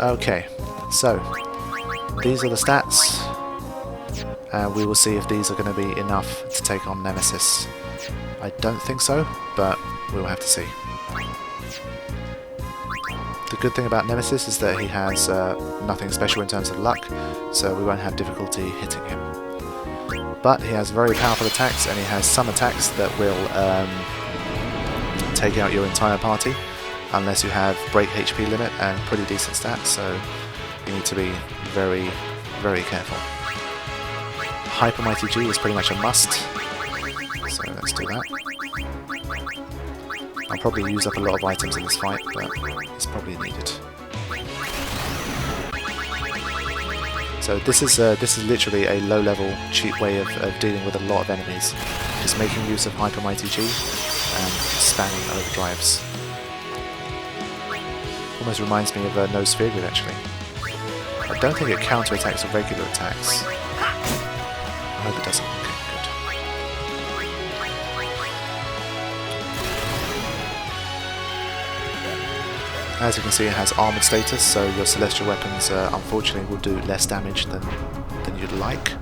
Okay, so these are the stats, and we will see if these are going to be enough to take on Nemesis. I don't think so, but we'll have to see. The good thing about Nemesis is that he has nothing special in terms of luck, so we won't have difficulty hitting him. But he has very powerful attacks, and he has some attacks that will take out your entire party, unless you have break HP limit and pretty decent stats, so you need to be very, very careful. Hyper Mighty G is pretty much a must, so let's do that. I'll probably use up a lot of items in this fight, but it's probably needed. So this is literally a low-level, cheap way of dealing with a lot of enemies. Just making use of Hyper Mighty G and spamming overdrives. Almost reminds me of No Sphere Grid, actually. I don't think it counter-attacks regular attacks. I hope it doesn't. Okay, good. As you can see, it has armoured status, so your celestial weapons unfortunately will do less damage than you'd like.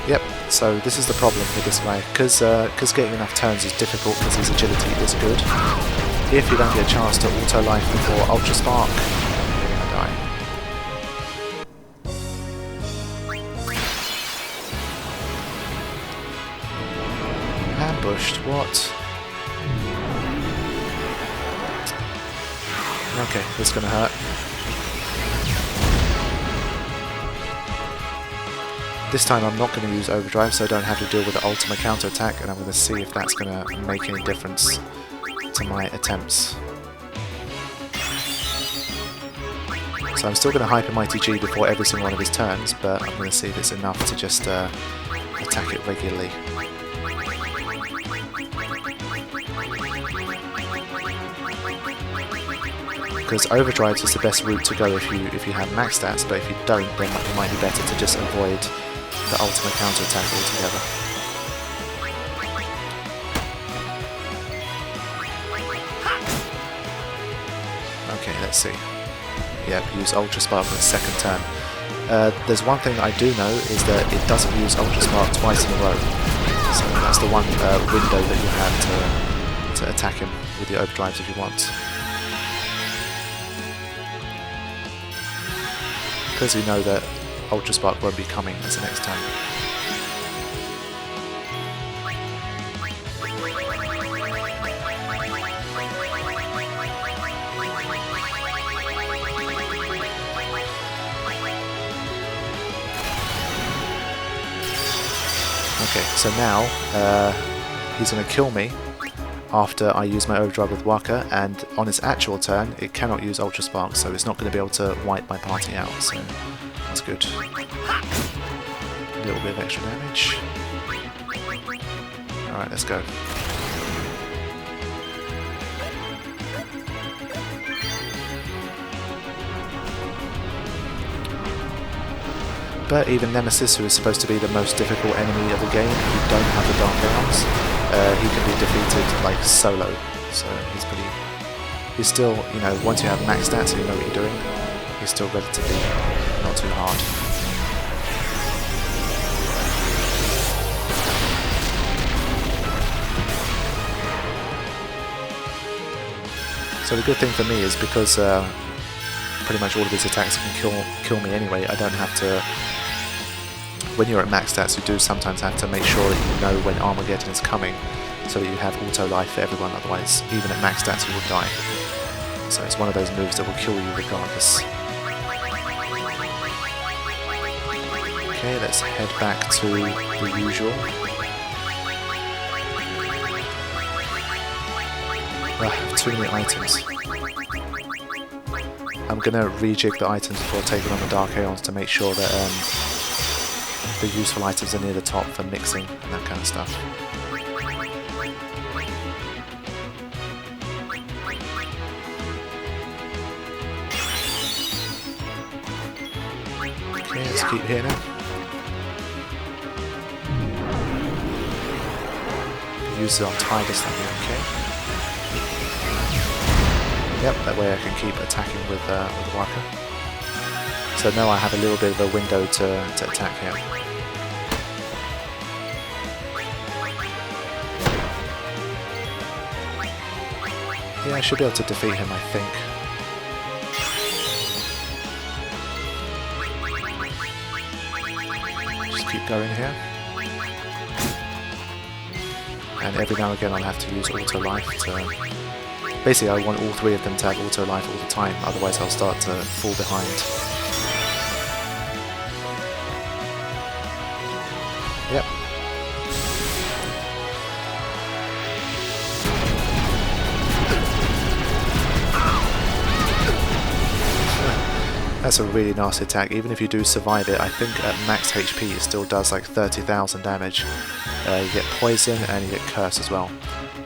Yep, so this is the problem with this guy, because getting enough turns is difficult because his agility is good. If you don't get a chance to auto-life before Ultra Spark, you're going to die. Ambushed, what? Okay, this is going to hurt. This time I'm not going to use overdrive, so I don't have to deal with the ultimate counter attack, and I'm going to see if that's going to make any difference to my attempts. So I'm still going to Hyper Mighty G before every single one of his turns, but I'm going to see if it's enough to just attack it regularly. Because overdrives is the best route to go if you have max stats, but if you don't, then it might be better to just avoid the ultimate counter attack altogether. Okay, let's see. Yep, use Ultra Spark for the second turn. There's one thing I do know is that it doesn't use Ultra Spark twice in a row. So that's the one window that you have to attack him with your overdrives if you want. Because we know that Ultra Spark won't be coming as the next turn. Okay, so now he's going to kill me after I use my overdrive with Waka, and on its actual turn it cannot use Ultra Spark, so it's not going to be able to wipe my party out, so that's good. A little bit of extra damage. Alright, let's go. But even Nemesis, who is supposed to be the most difficult enemy of the game, if you don't have the Dark Aeons, he can be defeated like solo. So he's still, you know, once you have max stats and you know what you're doing, he's still relatively not too hard. So the good thing for me is because pretty much all of his attacks can kill me anyway, I don't have to. When you're at max stats, you do sometimes have to make sure that you know when Armageddon is coming, so that you have auto life for everyone, otherwise even at max stats you will die. So it's one of those moves that will kill you regardless. Okay, let's head back to the usual. I have too many items. I'm going to rejig the items before taking on the Dark Aeons to make sure that the useful items are near the top for mixing and that kind of stuff. Okay, let's keep hitting him. Use it on Titus, that'll be okay. Yep, that way I can keep attacking with Waka. So now I have a little bit of a window to attack him. Yeah, I should be able to defeat him, I think. Just keep going here. And every now and again I'll have to use auto life to... Basically I want all three of them to have auto life all the time, otherwise I'll start to fall behind. Yep. That's a really nasty attack. Even if you do survive it, I think at max HP it still does like 30,000 damage. You get poison and you get curse as well.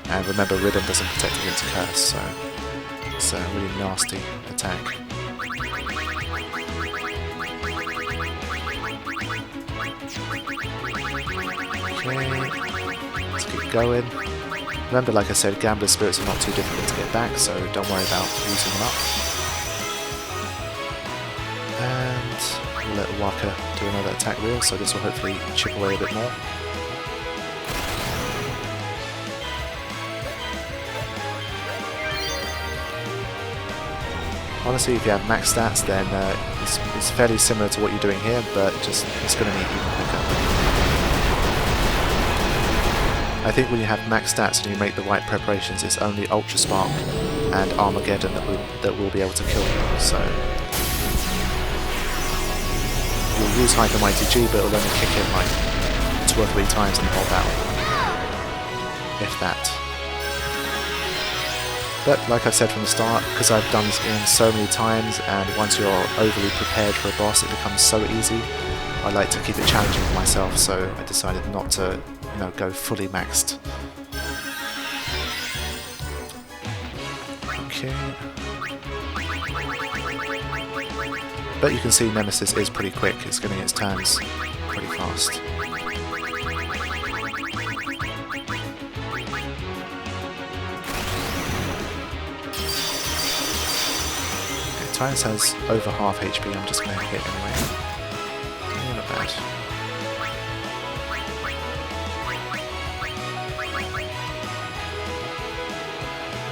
And remember, Ribbon doesn't protect against curse, so it's a really nasty attack. Okay, let's keep going. Remember, like I said, Gambler Spirits are not too difficult to get back, so don't worry about using them up. And we'll let Waka do another attack wheel, so this will hopefully chip away a bit more. Honestly, if you have max stats, then it's fairly similar to what you're doing here, but just it's going to be even quicker. I think when you have max stats and you make the right preparations, it's only Ultra Spark and Armageddon that will be able to kill you. So you'll use Hyper Mighty G, but it'll only kick in like 2 or 3 times in the whole battle, if that. But like I've said from the start, because I've done this game so many times, and once you're overly prepared for a boss, it becomes so easy. I like to keep it challenging for myself, so I decided not to, you know, go fully maxed. Okay. But you can see Nemesis is pretty quick. It's getting its turns pretty fast. Titus has over half HP, I'm just going to hit anyway. Yeah, not bad.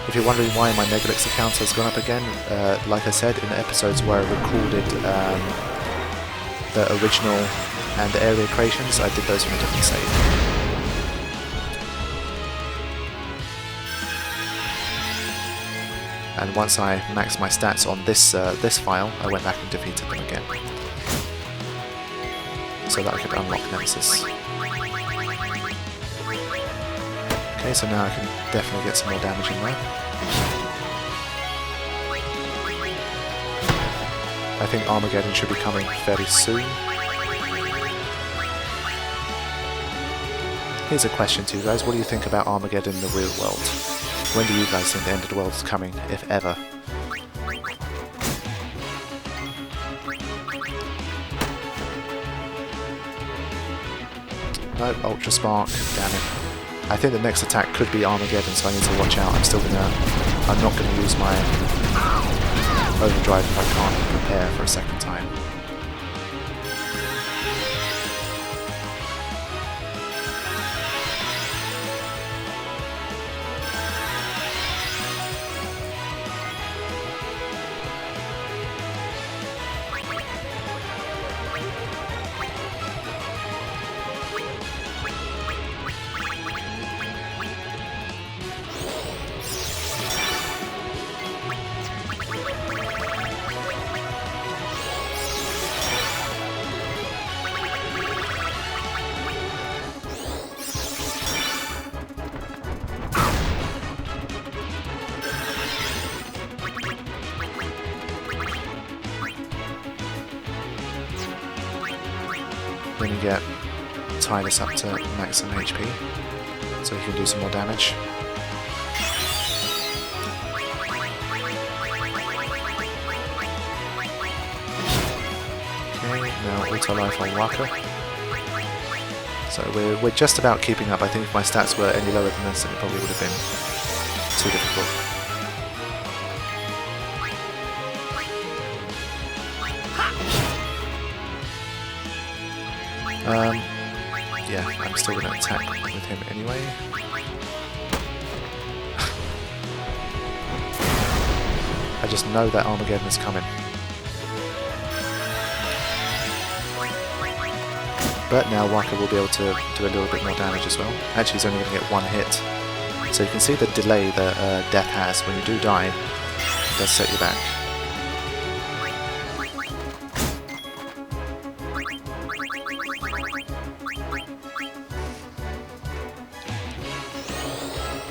If you're wondering why my Megalix account has gone up again, like I said, in the episodes where I recorded the original and the area creations, I did those from a different save. And once I maxed my stats on this this file, I went back and defeated them again, so that I could unlock Nemesis. Okay, so now I can definitely get some more damage in there. I think Armageddon should be coming fairly soon. Here's a question to you guys: what do you think about Armageddon in the real world? When do you guys think the end of the world is coming, if ever? Nope, Ultra Spark, damn it. I think the next attack could be Armageddon, so I need to watch out. I'm not gonna use my overdrive if I can't prepare for a second time. Then you get Titus up to maximum HP, so he can do some more damage. Okay. Now auto life on Waka. So we're just about keeping up. I think if my stats were any lower than this, then it probably would have been too difficult. Yeah, I'm still going to attack with him anyway. I just know that Armageddon is coming. But now Waka will be able to do a little bit more damage as well. Actually, he's only going to get one hit. So you can see the delay that death has. When you do die, it does set you back.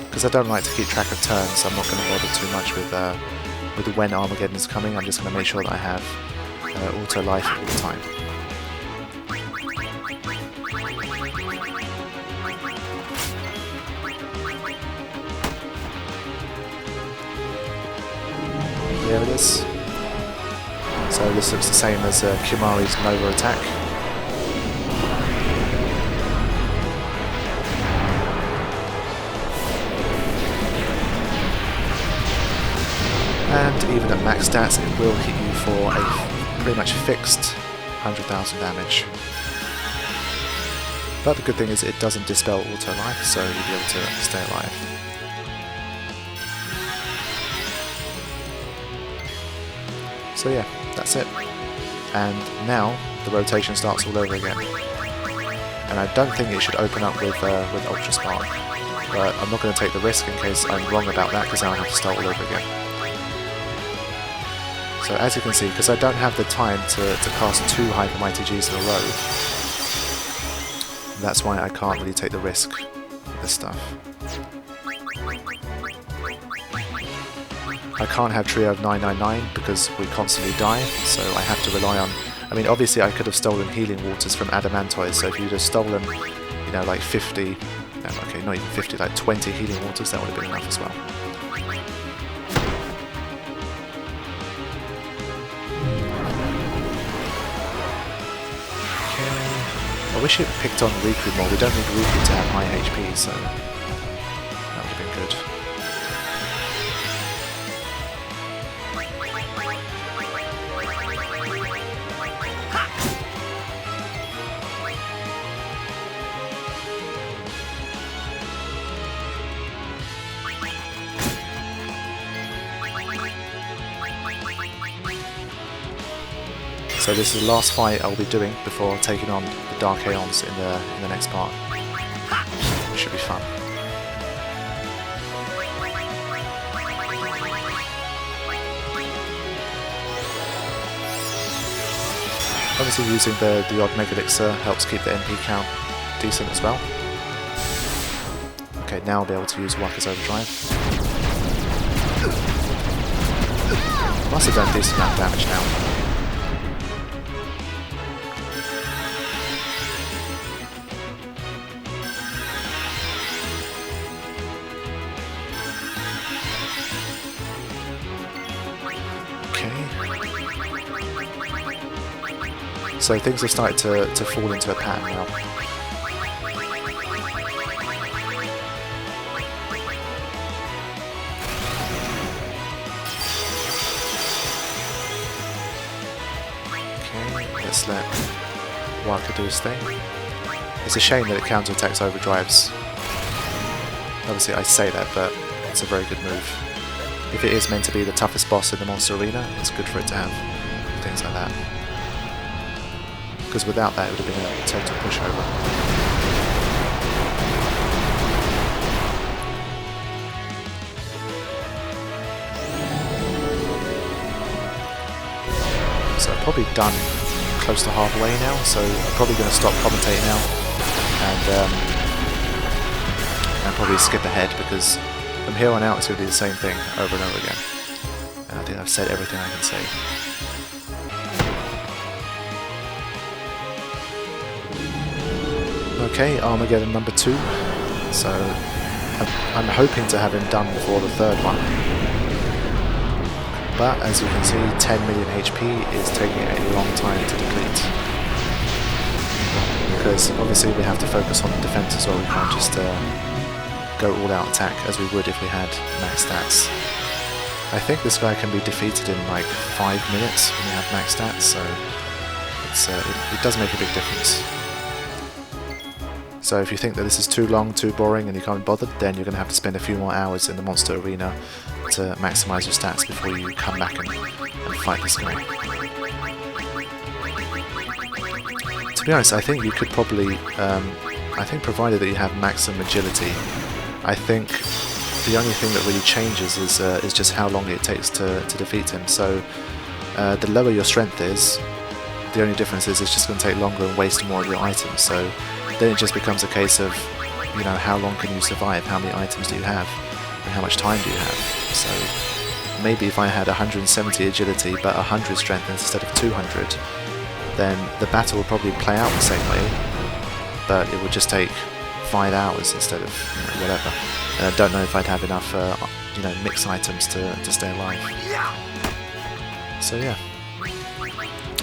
Because I don't like to keep track of turns, so I'm not going to bother too much with when Armageddon is coming. I'm just going to make sure that I have auto life all the time. There it is. So this looks the same as Kimari's Nova attack. And even at max stats, it will hit you for a pretty much fixed 100,000 damage. But the good thing is it doesn't dispel auto life, so you'll be able to stay alive. So yeah, that's it. And now the rotation starts all over again. And I don't think it should open up with Ultra Spark, but I'm not going to take the risk in case I'm wrong about that, because I'll have to start all over again. So as you can see, because I don't have the time to cast 2 Hyper Mighty Gs in a row, that's why I can't really take the risk with this stuff. I can't have Trio of 999 because we constantly die, so I have to rely on... I mean, obviously I could have stolen Healing Waters from Adamantoid, so if you'd have stolen, you know, like 50... No, okay, not even 50, like 20 Healing Waters, that would have been enough as well. I wish it picked on Riku more. We don't need Riku to have high HP, so that would have been good. So this is the last fight I'll be doing before taking on the Dark Aeons in the next part. Should be fun. Obviously using the odd Mega Elixir helps keep the MP count decent as well. Okay, now I'll be able to use Waka's Overdrive. Must have done a decent amount of damage now. So things have started to fall into a pattern now. Okay, let's let Waka do his thing. It's a shame that it counterattacks overdrives. Obviously I say that, but it's a very good move. If it is meant to be the toughest boss in the monster arena, it's good for it to have things like that. Because without that it would have been a total pushover. So I've probably done close to halfway now, so I'm probably going to stop commentating now and probably skip ahead, because from here on out it's going to be the same thing over and over again. And I think I've said everything I can say. Okay, Armageddon number 2, so I'm hoping to have him done before the 3rd one, but as you can see 10 million HP is taking a long time to deplete. because obviously we have to focus on the defense as well. We can't just go all-out attack as we would if we had max stats. I think this guy can be defeated in like 5 minutes when you have max stats, so it does make a big difference. So if you think that this is too long, too boring, and you can't be bothered, then you're going to have to spend a few more hours in the monster arena to maximise your stats before you come back and fight this guy. To be honest, I think you could probably, I think provided that you have maximum agility, I think the only thing that really changes is just how long it takes to defeat him. So the lower your strength is, the only difference is it's just going to take longer and waste more of your items. So then it just becomes a case of, you know, how long can you survive, how many items do you have, and how much time do you have. So maybe if I had 170 agility but 100 strength instead of 200, then the battle would probably play out the same way, but it would just take 5 hours instead of, you know, whatever. And I don't know if I'd have enough, you know, mix items to stay alive. So yeah,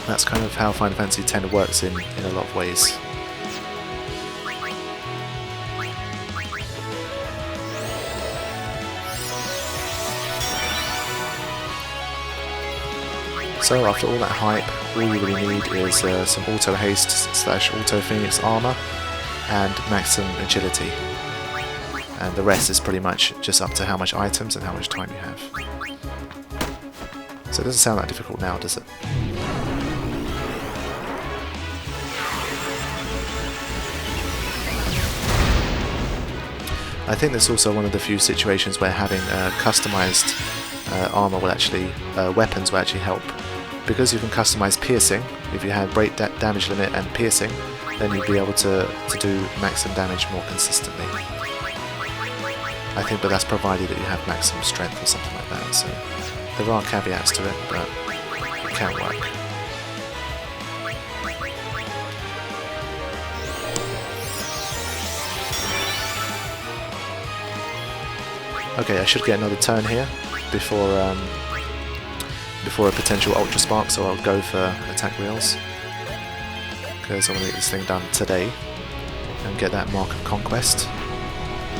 that's kind of how Final Fantasy X works in a lot of ways. So after all that hype, all you really need is some auto haste / auto phoenix armor and maximum agility, and the rest is pretty much just up to how much items and how much time you have. So it doesn't sound that difficult now, does it? I think that's also one of the few situations where having customized armor will actually, weapons will actually help. Because you can customize piercing, if you have break damage limit and piercing, then you'd be able to do maximum damage more consistently. I think, but that's provided that you have maximum strength or something like that, so there are caveats to it, but it can work. Okay, I should get another turn here before a potential Ultra Spark, so I'll go for attack wheels because I want to get this thing done today and get that Mark of Conquest,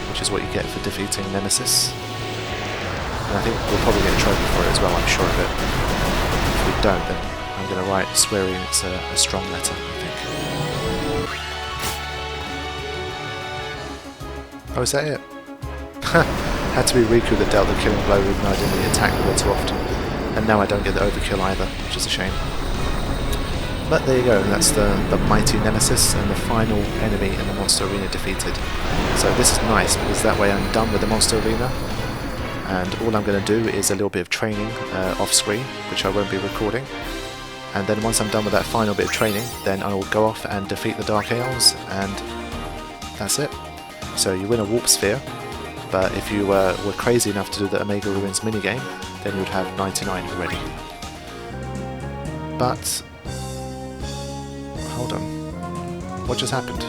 which is what you get for defeating Nemesis. And I think we'll probably get a trophy for it as well, I'm sure of it. If we don't, then I'm going to write Square Enix a strong letter, I think. Oh, is that it? Had to be Riku that dealt the killing blow even though I didn't really attack all too often. And now I don't get the overkill either, which is a shame. But there you go, and that's the mighty Nemesis and the final enemy in the monster arena defeated. So this is nice because that way I'm done with the monster arena, and all I'm going to do is a little bit of training off screen, which I won't be recording. And then once I'm done with that final bit of training, then I will go off and defeat the Dark Aeons, and that's it. So you win a warp sphere, but if you were crazy enough to do the Omega Ruins minigame, then you would have 99 already. But hold on, what just happened?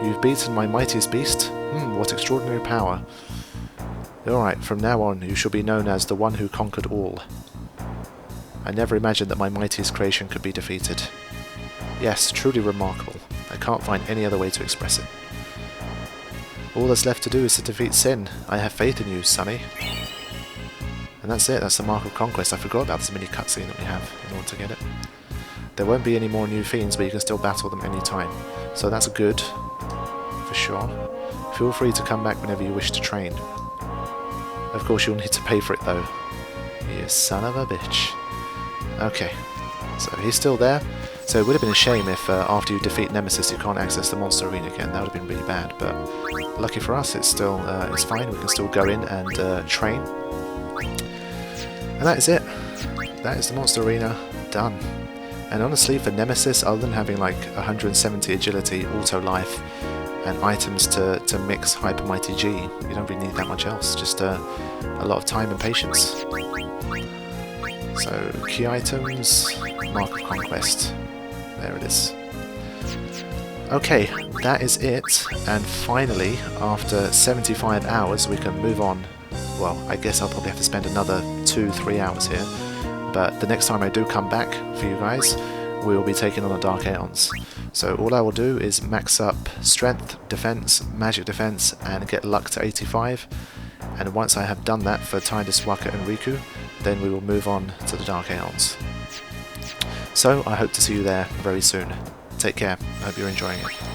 You've beaten my mightiest beast? What extraordinary power. Alright, from now on you shall be known as the one who conquered all. I never imagined that my mightiest creation could be defeated. Yes, truly remarkable. I can't find any other way to express it. All that's left to do is to defeat Sin. I have faith in you, Sonny. And that's it, that's the Mark of Conquest. I forgot about this mini cutscene that we have in order to get it. There won't be any more new fiends, but you can still battle them anytime. So that's good, for sure. Feel free to come back whenever you wish to train. Of course you'll need to pay for it though. You son of a bitch. Okay, so he's still there. So it would have been a shame if after you defeat Nemesis you can't access the monster arena again. That would have been really bad, but lucky for us it's still it's fine. We can still go in and train. And that is it. That is the monster arena done. And honestly, for Nemesis, other than having like 170 agility, auto life, and items to mix Hyper Mighty G, you don't really need that much else. Just a lot of time and patience. So key items, Mark of Conquest. There it is. Okay, that is it. And finally, after 75 hours, we can move on. Well, I guess I'll probably have to spend another 2-3 hours here. But the next time I do come back for you guys, we will be taking on the Dark Aeons. So all I will do is max up Strength, Defense, Magic Defense, and get Luck to 85. And once I have done that for Tidus, Waka and Riku, then we will move on to the Dark Aeons. So I hope to see you there very soon. Take care, I hope you're enjoying it.